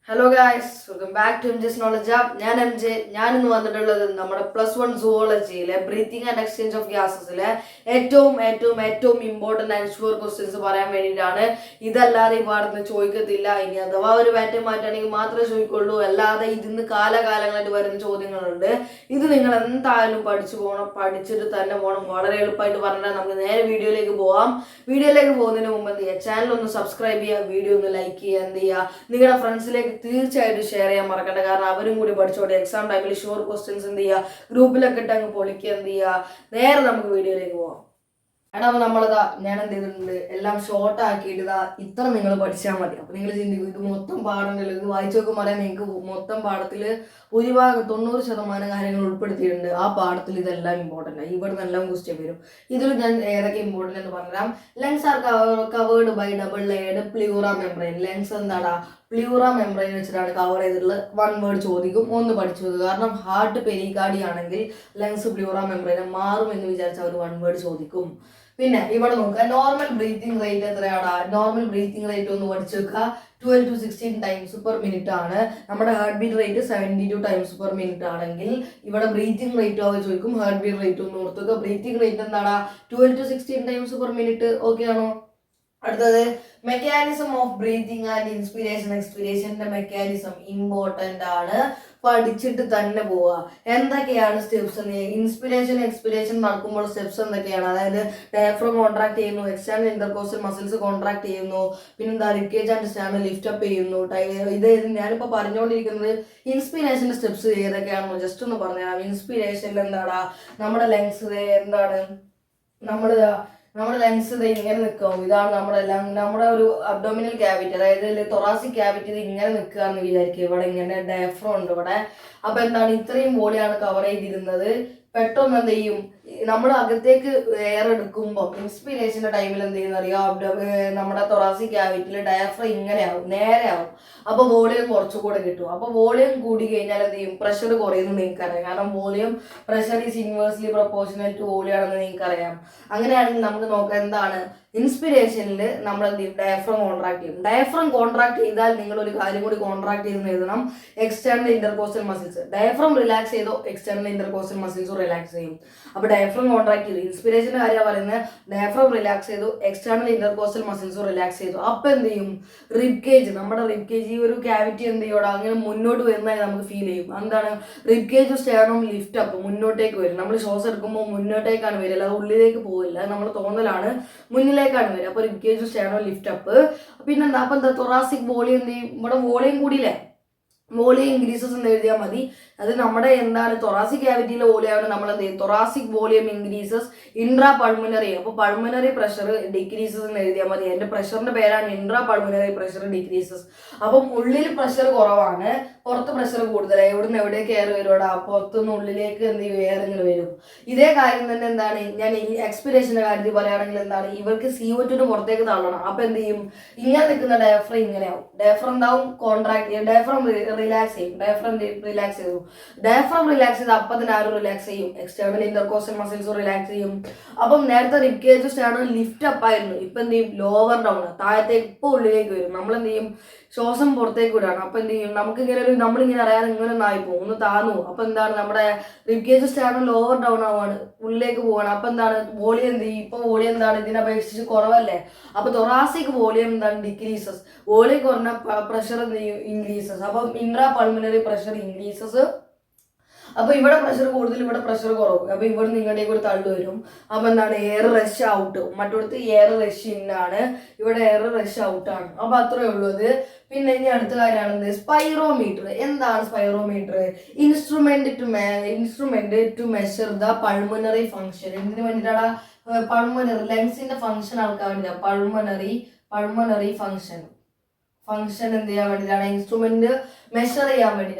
Hello guys, welcome back to MJ's Knowledge Hub. ഞാൻ M J. ഞാനിന്ന് വന്നിട്ടുള്ളത് നമ്മുടെ +1 സുവോളജിയിലെ ബ്രീത്തിങ് ആൻഡ് എക്സ്ചേഞ്ച് ഓഫ് ഗ്യാസസിലെ ഏറ്റവും ഇമ്പോർട്ടൻ്റ് ആൻഡ് ഷുവർ ക്വസ്റ്റ്യൻസ് പറയാൻ വേണ്ടിയിട്ടാണ്. ഇതല്ലാതെ ഈ പാടത്ത് ചോദിക്കത്തില്ല. ഇനി അഥവാ ഒരു പാറ്റേൺ മാറ്റുകയാണെങ്കിൽ മാത്രമേ ചോദിക്കുള്ളൂ. അല്ലാതെ ഇതിന്ന് കാലകാലങ്ങളായിട്ട് വരുന്ന ചോദ്യങ്ങളുണ്ട്. ഇത് നിങ്ങൾ എന്തായാലും പഠിച്ചു പോകണം, പഠിച്ചിട്ട് തന്നെ പോകണം. വളരെ എളുപ്പമായിട്ട് പറഞ്ഞാൽ നമുക്ക് നേരെ വീഡിയോയിലേക്ക് പോകാം. വീഡിയോയിലേക്ക് പോകുന്നതിന് മുമ്പ് എന്ത് ചെയ്യുക, ചാനൽ ഒന്ന് സബ്സ്ക്രൈബ് ചെയ്യുക, വീഡിയോ ഒന്ന് ലൈക്ക് ചെയ്യുക, എന്ത് ചെയ്യുക, നിങ്ങളുടെ ഫ്രണ്ട്സിലേക്ക് തീർച്ചയായിട്ടും ഷെയർ ചെയ്യാൻ മറക്കണ്ട. കാരണം അവരും കൂടി പഠിച്ചോട്ടെ. എക്സാം ടൈമിൽ ഷുവർ ക്വസ്റ്റ്യൻസ് എന്ത് ചെയ്യുക, ഗ്രൂപ്പിലൊക്കെ ഇട്ട് അങ്ങ് പൊളിക്കുക. എന്ത് ചെയ്യുക, നേരെ നമുക്ക് വീഡിയോയിലേക്ക് പോവാം. എടാ അപ്പോൾ നമ്മളിതാ ഞാൻ എന്ത് ചെയ്തിട്ടുണ്ട്, എല്ലാം ഷോർട്ട് ആക്കിയിട്ട് ഇതാ ഇത്ര നിങ്ങൾ പഠിച്ചാൽ മതി. അപ്പോൾ നിങ്ങൾ ചിന്തിക്കും ഇത് മൊത്തം പാഠങ്ങളിൽ ഇത് വായിച്ചു നോക്കുമ്പോൾ പറയാൻ നിങ്ങൾക്ക് മൊത്തം പാഠത്തിൽ ഭൂരിഭാഗം 90% കാര്യങ്ങൾ ഉൾപ്പെടുത്തിയിട്ടുണ്ട്. ആ പാഠത്തിൽ ഇതെല്ലാം ഇമ്പോർട്ടൻ്റ് ആണ്. ഇവിടെ നിന്നെല്ലാം ക്വസ്റ്റ്യൻ വരും. ഇതിൽ ഞാൻ ഏതൊക്കെ ഇമ്പോർട്ടൻ്റ് എന്ന് പറഞ്ഞാൽ, lungs are covered by double layered pleura membrane. Lungs എന്താടാ, പ്ലൂറ മെംബ്രെയിൻ വെച്ചിട്ടാണ് കവർ ചെയ്തിട്ടുള്ളത്. 1 വേർഡ് ചോദിക്കും, ഒന്ന് പഠിച്ചു നോക്കുക. കാരണം ഹാർട്ട് പെരികാർഡി ആണെങ്കിൽ ലങ്സ് പ്ലൂറ മെംബ്രെയിൻ മാറും എന്ന് വിചാരിച്ച അവർ 1 വേർഡ് ചോദിക്കും. പിന്നെ ഇവിടെ നോക്കുക, നോർമൽ ബ്രീത്തിങ് റേറ്റ് എത്രയാടാ? നോർമൽ ബ്രീത്തിങ് റേറ്റ് ഒന്ന് പഠിച്ചു വെക്കുക. 12 to 16 ടൈംസ് പെർ മിനിറ്റ് ആണ്. നമ്മുടെ heart beat rate 72 times per minute ആണെങ്കിൽ ഇവിടെ ബ്രീത്തിങ് റേറ്റ് ആവുക ചോദിക്കും. ഹാർട്ട് ബീറ്റ് റേറ്റ് ഒന്ന് ഓർത്തുക. ബ്രീത്തിങ് റേറ്റ് എന്താണ്? 12 to 16 times per minute. Okay ആണോ? അടുത്തത് mechanism of breathing and inspiration എക്സ്പിരേഷന്റെ മെക്കാനിസം ഇമ്പോർട്ടൻ്റ് ആണ്. പഠിച്ചിട്ട് തന്നെ പോവുക. എന്തൊക്കെയാണ് സ്റ്റെപ്സ്? ഇൻസ്പിരേഷൻ എക്സ്പിരേഷൻ നടക്കുമ്പോൾ സ്റ്റെപ്സ് എന്തൊക്കെയാണ്? അതായത് ഡയഫ്രം കോൺട്രാക്ട് ചെയ്യുന്നു, എക്സ്റ്റേണൽ ഇന്റർകോസ്റ്റൽ മസിൽസ് കോൺട്രാക്ട് ചെയ്യുന്നു, പിന്നെന്താ ribcage and sternum lift up ചെയ്യുന്നു. ഇത് ഞാനിപ്പോൾ പറഞ്ഞുകൊണ്ടിരിക്കുന്നത് ഇൻസ്പിരേഷൻ്റെ സ്റ്റെപ്സ് ഏതൊക്കെയാണെന്ന് ജസ്റ്റ് ഒന്ന് പറഞ്ഞുതരാം. ഇൻസ്പിരേഷനിൽ എന്താടാ, നമ്മുടെ ലങ്സ് എന്താണ്, നമ്മുടെ ലങ്സ് ഇത് ഇങ്ങനെ നിൽക്കും. ഇതാണ് നമ്മുടെ ഒരു അബ്ഡോമിനൽ ക്യാവിറ്റി, അതായത് തൊറാസിക് ക്യാവിറ്റി ഇത് ഇങ്ങനെ നിൽക്കുക എന്ന് വിചാരിക്കുക. ഇവിടെ ഇങ്ങനെ ഡയഫ്രം ഉണ്ട് ഇവിടെ. അപ്പൊ എന്താണ്, ഇത്രയും ബോഡിയാണ് കവർ ചെയ്തിരുന്നത്. പെട്ടെന്ന് എന്ത് ചെയ്യും, നമ്മൾ അകത്തേക്ക് എയർ എടുക്കുമ്പോൾ ഇൻസ്പിരേഷൻ്റെ ടൈമിൽ എന്ത് ചെയ്യുന്ന അറിയാം, നമ്മുടെ തൊറാസിക് ക്യാവിറ്റിയിൽ ഡയഫ്രം ഇങ്ങനെ ആവും, നേരെ ആവും. അപ്പോൾ വോളിയം കുറച്ചുകൂടെ കിട്ടും. അപ്പോൾ വോളിയം കൂടി കഴിഞ്ഞാൽ എന്ത് ചെയ്യും, പ്രഷർ കുറയുന്നത് നിങ്ങൾക്കറിയാം. കാരണം volume pressure is inversely proportional to volume ആണെന്ന് നിങ്ങൾക്കറിയാം. അങ്ങനെയാണെങ്കിൽ നമുക്ക് നോക്കാം എന്താണ്, ഇൻസ്പിരേഷനിൽ നമ്മൾ എന്ത് ചെയ്യും, ഡയഫ്രം കോൺട്രാക്ട് ചെയ്യും. ഡയഫ്രം കോൺട്രാക്ട് ചെയ്താൽ നിങ്ങൾ ഒരു കാര്യം കൂടി കോൺട്രാക്ട് ചെയ്തെന്ന് എഴുതണം, external intercostal muscles. Diaphragm relax ചെയ്തോ എക്സ്റ്റേണൽ ഇന്റർകോസ്റ്റൽ മസിൽസ് റിലാക്സ് ചെയ്യും. അപ്പോൾ ഡയഫ്രം കോൺട്രാക്ട് ചെയ്തു, ഇൻസ്പിരേഷൻ്റെ കാര്യമാണ് പറയുന്നത്. ഡയഫ്രം റിലാക്സ് ചെയ്തു, എക്സ്റ്റേണൽ ഇന്റർകോസ്റ്റൽ മസിൽസ് റിലാക്സ് ചെയ്തു. അപ്പോൾ എന്ത് ചെയ്യും, റിബ്കേജ്, നമ്മുടെ റിബ്കേജ് ഈ ഒരു ക്യാവിറ്റി എന്ത് ചെയ്യോടാ, അങ്ങനെ മുന്നോട്ട് വരുന്നതായി നമുക്ക് ഫീൽ ചെയ്യും. എന്താണ്, റിബ്കേജ് സ്റ്റേർണം ലിഫ്റ്റ് അപ്പ്, മുന്നോട്ടേക്ക് വരും. നമ്മൾ ശ്വാസം എടുക്കുമ്പോൾ മുന്നോട്ടേക്കാണ് വരിക, അല്ലാതെ ഉള്ളിലേക്ക് പോകില്ല. നമ്മൾ തോന്നലാണ്, മുന്നിലേക്കാണ് വരിക. അപ്പോൾ റിബ്കേജ് സ്റ്റേർണം ലിഫ്റ്റ് അപ്പ്. പിന്നെന്താ, അപ്പം എന്താ, തൊറാസിക് വോളിയം എന്ത് ചെയ്യും, ഇവിടെ വോളിയം കൂടിയില്ലേ, വോളിയം ഇൻക്രീസസ് എന്ന് എഴുതിയാൽ മതി. അത് നമ്മുടെ എന്താണ്, തൊറാസിക് ക്യാവിറ്റിയിലെ വോളിയമാണ് നമ്മൾ എന്ത് ചെയ്യും, thoracic volume increases intra pulmonary. അപ്പോൾ പൾമനറി പ്രഷർ ഡിക്രീസസ് എന്ന് എഴുതിയാൽ മതി. എൻ്റെ പ്രഷറിന്റെ പേരാണ് ഇൻട്രാ പൾമനറി പ്രഷർ ഡിക്രീസസ്. അപ്പം ഉള്ളിൽ പ്രഷർ കുറവാണ്, പുറത്ത് പ്രഷർ കൂടുതലാണ്. എവിടുന്ന് എവിടേക്ക് എയർ വരുവാടാ, പുറത്തുനിന്ന് ഉള്ളിലേക്ക് എന്ത് ചെയ്യും, എയർ ഇങ്ങനെ വരും. ഇതേ കാര്യം തന്നെ എന്താണ്, ഞാൻ ഈ എക്സ്പിരേഷൻ്റെ കാര്യത്തിൽ പറയുകയാണെങ്കിൽ എന്താണ്, ഇവർക്ക് CO2 പുറത്തേക്ക് തള്ളണം. അപ്പം എന്ത് ചെയ്യും, ഇങ്ങനെ നിൽക്കുന്ന ഡയഫ്രം ഇങ്ങനെയാവും. ഡയഫ്രം ഉണ്ടാവും, കോൺട്രാക്ട് ചെയ്യും, ഡയഫ്രം റിലാക്സ് ചെയ്യും. ഡയഫ്രം റിലാക്സ് ചെയ്തു, ഡയഫ്രം റിലാക്സ് ചെയ്ത് അപ്പം തന്നെ ആരും റിലാക്സ് ചെയ്യും, എക്സ്റ്റേണൽ ഇന്റർകോസ്റ്റൽ മസിൽസ് റിലാക്സ് ചെയ്യും. അപ്പം നേരത്തെ റിബ്കേജ് സ്റ്റേർണം ലിഫ്റ്റ് അപ്പ് ആയിരുന്നു, ഇപ്പം എന്ത് ചെയ്യും, ലോവർ ഡൗൺ, താഴത്തേക്ക് ഇപ്പോൾ ഉള്ളിലേക്ക് വരും. നമ്മൾ എന്ത് ചെയ്യും, ശ്വാസം പുറത്തേക്ക് വിടാണ്. അപ്പം എന്ത് ചെയ്യും, നമുക്ക് ഇങ്ങനെ നമ്മളിങ്ങനെ അറിയാതെ ഇങ്ങനെ ഒന്നായി പോകും, ഒന്ന് താന്നു. അപ്പം എന്താണ്, നമ്മുടെ റിബ്കേജ് സ്റ്റേർണം ലോവർ ഡൗൺ ആവാണ്, ഉള്ളിലേക്ക് പോവാണ്. അപ്പം എന്താണ്, വോളിയം എന്ത് ചെയ്യും, ഇപ്പോൾ വോളിയം എന്താണ് ഇതിനപേക്ഷിച്ച് കുറവല്ലേ. അപ്പോൾ തൊറാസിക് വോളിയം എന്താണ്, ഡിക്രീസസ്. വോളിയം കുറഞ്ഞ പ്രഷർ എന്ത് ചെയ്യും, ഇൻക്രീസസ്. അപ്പം ഇൻട്രാ പൾമനറി പ്രഷർ ഇൻക്രീസസ്. അപ്പോൾ ഇവിടെ പ്രഷർ കൂടുതൽ, ഇവിടെ പ്രഷർ കുറവ്. അപ്പോൾ ഇവിടെ നിങ്ങളുടെയൊക്കെ ഒരു തള്ളു വരും. അപ്പോൾ എന്താണ്, എയർ റഷ് ഔട്ട്. മറ്റൊടുത്ത് എയർ റഷ് ഇന്നാണ്, ഇവിടെ എയർ റഷ് ഔട്ടാണ്. അപ്പോൾ അത്രയേ ഉള്ളൂ അത്. പിന്നെ ഇനി അടുത്ത കാര്യമാണ് സ്പൈറോമീറ്റർ. എന്താണ് spirometer? Instrument to measure the pulmonary function. എന്തിനു വേണ്ടിയിട്ടാണ്? പൾമനറി ലങ്സിന്റെ ഫംഗ്ഷൻ ആൾക്കാൻ വേണ്ടിയിട്ടാണ്. പൾമനറി ഫംഗ്ഷൻ എന്ത് ചെയ്യാൻ വേണ്ടിയിട്ടാണ്? ഇൻസ്ട്രുമെന്റ്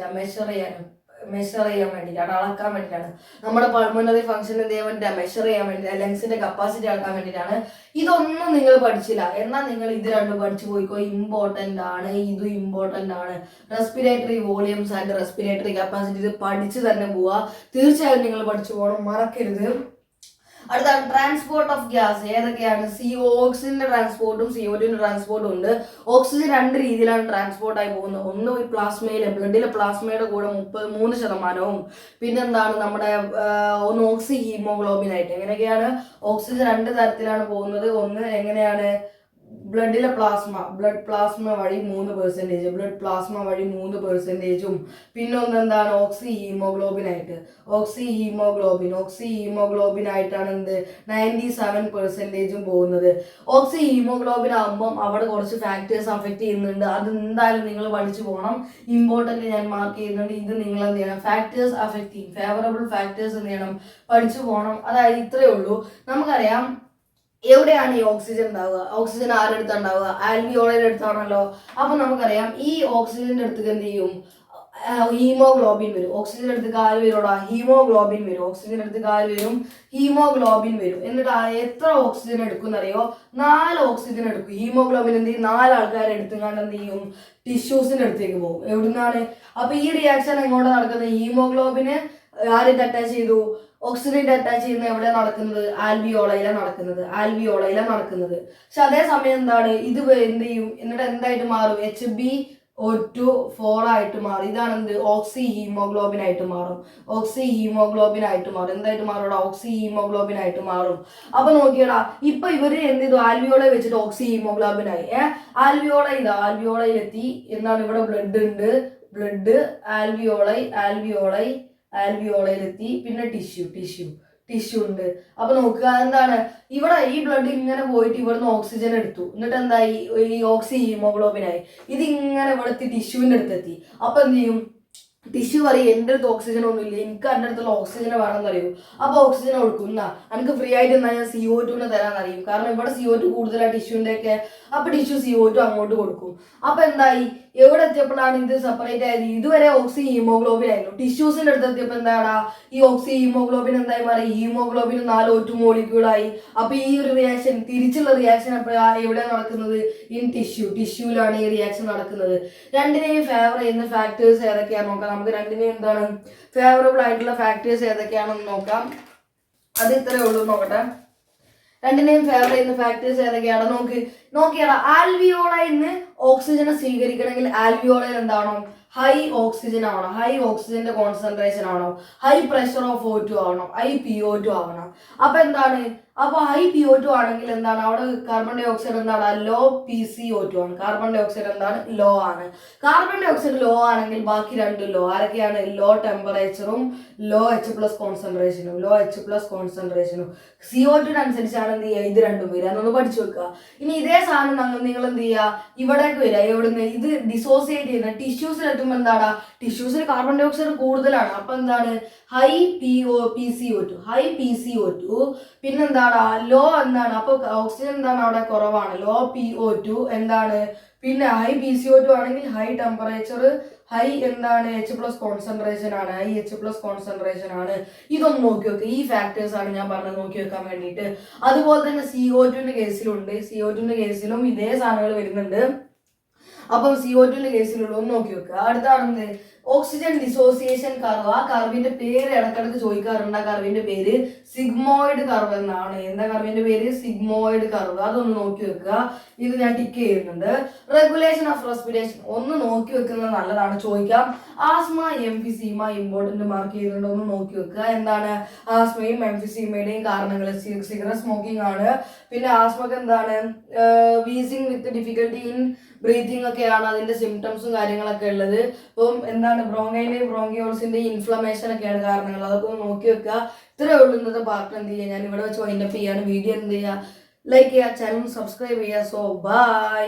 മെഷർ ചെയ്യാൻ വേണ്ടിയിട്ടാണ്, അളക്കാൻ വേണ്ടിയിട്ടാണ്. നമ്മുടെ പൾമനറി ഫംഗ്ഷൻ എന്ത് ചെയ്യാൻ വേണ്ടിയിട്ടാണ്? മെഷർ ചെയ്യാൻ വേണ്ടിയിട്ടാണ്, ലങ്സിന്റെ കപ്പാസിറ്റി അളക്കാൻ വേണ്ടിയിട്ടാണ്. ഇതൊന്നും നിങ്ങൾ പഠിച്ചില്ല എന്നാൽ നിങ്ങൾ ഇത് രണ്ടും പഠിച്ചു പോയിക്കോ. ഇമ്പോർട്ടൻ്റ് ആണ്, ഇതും ഇമ്പോർട്ടൻ്റ് ആണ്. Respiratory volumes and respiratory capacity ഇത് പഠിച്ചു തന്നെ പോവുക. തീർച്ചയായും നിങ്ങൾ പഠിച്ചു പോകണം, മറക്കരുത്. അടുത്താണ് ട്രാൻസ്പോർട്ട് ഓഫ് ഗ്യാസ്. ഏതൊക്കെയാണ്? ഓക്സിജന്റെ ട്രാൻസ്പോർട്ടും CO2ന്റെ ട്രാൻസ്പോർട്ടും ഉണ്ട്. ഓക്സിജൻ രണ്ട് രീതിയിലാണ് ട്രാൻസ്പോർട്ട് ആയി പോകുന്നത്. ഒന്ന് പ്ലാസ്മയിലെ ബ്ലഡിലെ പ്ലാസ്മയുടെ കൂടെ 33%, പിന്നെന്താണ് നമ്മുടെ ഒന്ന് ഓക്സി ഹീമോഗ്ലോബിൻ ആയിട്ട്. എങ്ങനെയൊക്കെയാണ്? ഓക്സിജൻ രണ്ട് തരത്തിലാണ് പോകുന്നത്. ഒന്ന് എങ്ങനെയാണ്? ബ്ലഡ് പ്ലാസ്മ വഴി 3%, ബ്ലഡ് പ്ലാസ്മ വഴി 3%, പിന്നെ ഒന്ന് എന്താണ്? ഓക്സി ഹീമോഗ്ലോബിൻ ആയിട്ടാണ് എന്ത് 97% പോകുന്നത്. ഓക്സി ഹീമോഗ്ലോബിൻ ആകുമ്പം അവിടെ കുറച്ച് ഫാക്ടേഴ്സ് അഫക്റ്റ് ചെയ്യുന്നുണ്ട്. അത് എന്തായാലും നിങ്ങൾ പഠിച്ചു പോകണം. ഇമ്പോർട്ടൻ്റ് ഞാൻ മാർക്ക് ചെയ്യുന്നുണ്ട്. ഇത് നിങ്ങൾ എന്ത് ചെയ്യണം? ഫാക്ടേഴ്സ് അഫക്റ്റിംഗ് ഫേവറബിൾ ഫാക്ടേഴ്സ് എന്ത് ചെയ്യണം? പഠിച്ചു പോകണം. അതായത് ഇത്രയേ ഉള്ളൂ. നമുക്കറിയാം എവിടെയാണ് ഈ ഓക്സിജൻ ഉണ്ടാവുക? ഓക്സിജൻ ആരുടെ അടുത്ത് ഉണ്ടാവുക? ആൽവിയോളയുടെ അടുത്താണല്ലോ. അപ്പൊ നമുക്കറിയാം ഈ ഓക്സിജന്റെ അടുത്തേക്ക് എന്ത് ചെയ്യും? ഹീമോഗ്ലോബിൻ വരും. ഓക്സിജൻ അടുത്തേക്ക് ആര് വരുമോടാ? ഹീമോഗ്ലോബിൻ വരും. ഓക്സിജൻ അടുത്തേക്ക് ആര് വരും? ഹീമോഗ്ലോബിൻ വരും. എന്നിട്ട് എത്ര ഓക്സിജൻ എടുക്കും എന്നറിയോ? 4 ഓക്സിജൻ എടുക്കും. ഹീമോഗ്ലോബിൻ എന്ത് ചെയ്യും? 4 ആൾക്കാരെ എടുത്തുകൊണ്ട് എന്ത് ചെയ്യും? ടിഷ്യൂസിന്റെ അടുത്തേക്ക് പോകും. എവിടുന്നാണ്? അപ്പൊ ഈ റിയാക്ഷൻ എങ്ങോട്ടാണ് നടക്കുന്നത്? ഹീമോഗ്ലോബിന് ആരായിട്ട് അറ്റാച്ച് ചെയ്തു? ഓക്സിജൻ അറ്റാച്ച് ചെയ്യുന്ന എവിടെ നടക്കുന്നത്? ആൽവിയോളയിലാണ് നടക്കുന്നത്. പക്ഷെ അതേസമയം എന്താണ്? ഇത് എന്ത് ചെയ്യും? എന്നിട്ട് എന്തായിട്ട് മാറും? HbO2 ആയിട്ട് മാറും. ഇതാണ് എന്ത്? ഓക്സി ഹീമോഗ്ലോബിൻ ആയിട്ട് മാറും. എന്തായിട്ട് മാറും? ഓക്സി ഹീമോഗ്ലോബിൻ ആയിട്ട് മാറും. അപ്പൊ നോക്കിയടാ, ഇപ്പൊ ഇവര് എന്ത് ചെയ്തു? ആൽവിയോളെ വെച്ചിട്ട് ഓക്സി ഹീമോഗ്ലോബിൻ ആയി. ആൽവിയോളയിലെത്തി. എന്താണ്? ഇവിടെ ബ്ലഡ് ഉണ്ട്. ബ്ലഡ് ആൽവിയോളയിലെത്തി. പിന്നെ ടിഷ്യൂ ഉണ്ട്. അപ്പൊ നോക്കുക, എന്താണ് ഇവിടെ ഈ ബ്ലഡ് ഇങ്ങനെ പോയിട്ട് ഇവിടുന്ന് ഓക്സിജൻ എടുത്തു. എന്നിട്ട് എന്തായി? ഈ ഓക്സി ഹീമോഗ്ലോബിനായി. ഇത് ഇങ്ങനെ ഇവിടുത്തെ ടിഷ്യൂവിന്റെ അടുത്തെത്തി. അപ്പൊ എന്ത് ചെയ്യും? ടിഷ്യൂ പറയും എൻ്റെ അടുത്ത് ഓക്സിജൻ ഒന്നുമില്ല, എനിക്ക് എൻ്റെ അടുത്തുള്ള ഓക്സിജൻ വേണമെന്ന് അറിയൂ. അപ്പോൾ ഓക്സിജൻ കൊടുക്കും. എന്നാ എനിക്ക് ഫ്രീ ആയിട്ട് എന്നാൽ ഞാൻ CO2 തരാമെന്ന് അറിയും. കാരണം ഇവിടെ CO2 കൂടുതലാണ് ടിഷ്യൂവിൻ്റെ ഒക്കെ. അപ്പോൾ ടിഷ്യൂ CO2 അങ്ങോട്ട് കൊടുക്കും. അപ്പോൾ എന്തായി? എവിടെ എത്തിയപ്പോഴാണ് ഇത് സെപ്പറേറ്റ് ആയത്? ഇതുവരെ ഓക്സി ഹീമോഗ്ലോബിൻ ആയിരുന്നു. ടിഷ്യൂസിന്റെ അടുത്ത് എത്തിയപ്പോൾ എന്താടാ? ഈ ഓക്സി ഹീമോഗ്ലോബിൻ എന്തായി മാറി? Haemoglobin 4 O2 മോളിക്യൂളായി. അപ്പൊ ഈ ഒരു റിയാക്ഷൻ, തിരിച്ചുള്ള റിയാക്ഷൻ എവിടെ നടക്കുന്നത്? ഇൻ ടിഷ്യൂലാണ് ഈ റിയാക്ഷൻ നടക്കുന്നത്. രണ്ടിനെയും ഫേവർ ചെയ്യുന്ന ഫാക്ടേഴ്സ് ഏതൊക്കെയാണെന്ന് നോക്കാം. നമുക്ക് രണ്ടിനെയും എന്താണ് ഫേവറബിൾ ആയിട്ടുള്ള ഫാക്ടേഴ്സ് ഏതൊക്കെയാണെന്ന് നോക്കാം. അത് ഇത്രയേ ഉള്ളൂ. നോക്കട്ടെ, രണ്ടിനെയും ഫേവർ ചെയ്യുന്ന ഫാക്ടേഴ്സ് ഏതൊക്കെയാണ്? നോക്കിയാടാ, ആൽവിയോളയിന്ന് ഓക്സിജനെ സ്വീകരിക്കണമെങ്കിൽ ആൽവിയോളയിൽ എന്താണോ? ഹൈ ഓക്സിജൻ ആവണം. ഹൈ ഓക്സിജന്റെ കോൺസെൻട്രേഷൻ ആവണം. ഹൈ പ്രഷർ ഓഫ് O2 ആവണം. ഹൈ PO2 ആവണം. അപ്പൊ എന്താണ്? അപ്പോൾ ഹൈ PO2 ആണെങ്കിൽ എന്താണ്? അവിടെ കാർബൺ ഡൈ ഓക്സൈഡ് എന്താണ്? ലോ PCO2 ആണ്. കാർബൺ ഡൈ ഓക്സൈഡ് എന്താണ്? ലോ ആണ്. കാർബൺ ഡൈ ഓക്സൈഡ് ലോ ആണെങ്കിൽ ബാക്കി രണ്ടും ലോ. ആരൊക്കെയാണ്? ലോ ടെമ്പറേച്ചറും ലോ H+ കോൺസെൻട്രേഷനും. CO2 അനുസരിച്ചാണ് എന്ത് ചെയ്യുക? ഇത് രണ്ടും വരിക. അതൊന്ന് പഠിച്ചു വെക്കുക. ഇനി ഇതേ സാധനം നിങ്ങൾ എന്ത് ചെയ്യുക? ഇവിടേക്ക് വരിക. എവിടുന്ന്? ഇത് ഡിസോസിയേറ്റ് ചെയ്യുന്ന ടിഷ്യൂസിൽ എത്തുമ്പോൾ എന്താണ്? ടിഷ്യൂസിൽ കാർബൺ ഡൈ ഓക്സൈഡ് കൂടുതലാണ്. അപ്പൊ എന്താണ്? High PCO2. പിന്നെന്താണ്? ലോ എന്താണ്? അപ്പൊ ഓക്സിജൻ എന്താണ്? അവിടെ കുറവാണ്. ലോ PO2 എന്താണ്? പിന്നെ ഹൈ PCO2 ആണെങ്കിൽ ഹൈ ടെമ്പറേച്ചർ, ഹൈ എന്താണ്? H+ കോൺസെൻട്രേഷൻ ആണ്. ഇതൊന്ന് നോക്കി വെക്കുക. ഈ ഫാക്ടേഴ്സ് ആണ് ഞാൻ പറഞ്ഞത് നോക്കി വെക്കാൻ വേണ്ടിയിട്ട്. അതുപോലെ തന്നെ CO2ന്റെ കേസിലും ഇതേ സാധനങ്ങൾ വരുന്നുണ്ട്. അപ്പം CO2ന്റെ കേസിലുള്ള ഒന്ന് നോക്കി വെക്കുക. അടുത്താണെന്ന് ഓക്സിജൻ ഡിസോസിയേഷൻ കർവ്. ആ കർവിന്റെ പേര് ഇടക്കിടക്ക് ചോദിക്കാറുണ്ട്. ആ കർവിന്റെ പേര് സിഗ്മോയിഡ് കർവ് എന്നാണ്. എന്താ കർവിന്റെ പേര്? Sigmoid curve. അതൊന്ന് നോക്കി വെക്കുക. ഇത് ഞാൻ ടിക്ക് ചെയ്യുന്നുണ്ട്. റെഗുലേഷൻ ഓഫ് റെസ്പിറേഷൻ ഒന്ന് നോക്കി വെക്കുന്നത് നല്ലതാണ്. ചോദിക്കാം. ആസ്മ, എംഫിസീമ ഇമ്പോർട്ടന്റ് മാർക്ക് ചെയ്യുന്നുണ്ട്. ഒന്ന് നോക്കി വെക്കുക. എന്താണ് ആസ്മയും എംഫിസീമയുടെയും കാരണങ്ങൾ? സിഗരറ്റ് സ്മോക്കിംഗ് ആണ്. പിന്നെ ആസ്മക്ക് എന്താണ്? Wheezing with difficulty in breathing ഒക്കെയാണ് അതിന്റെ സിംറ്റംസും കാര്യങ്ങളൊക്കെ ഉള്ളത്. അപ്പം എന്താണ്? ബ്രോങ്കൈന്റെയും ബ്രോങ്കിയോൾസിന്റെയും ഇൻഫ്ലമേഷൻ ഒക്കെയാണ് കാരണങ്ങൾ. അതൊക്കെ ഒന്ന് നോക്കി വെക്കുക. ഇത്രയേ ഉള്ളൂ ഇന്നത്തെ പാർട്ട്. എന്ത് ചെയ്യുക? ഞാൻ ഇവിടെ വെച്ച് വൈൻഡപ്പ് ചെയ്യാണ്. വീഡിയോ എന്ത് ചെയ്യുക? ലൈക്ക് ചെയ്യുക, ചാനൽ സബ്സ്ക്രൈബ് ചെയ്യുക. So by.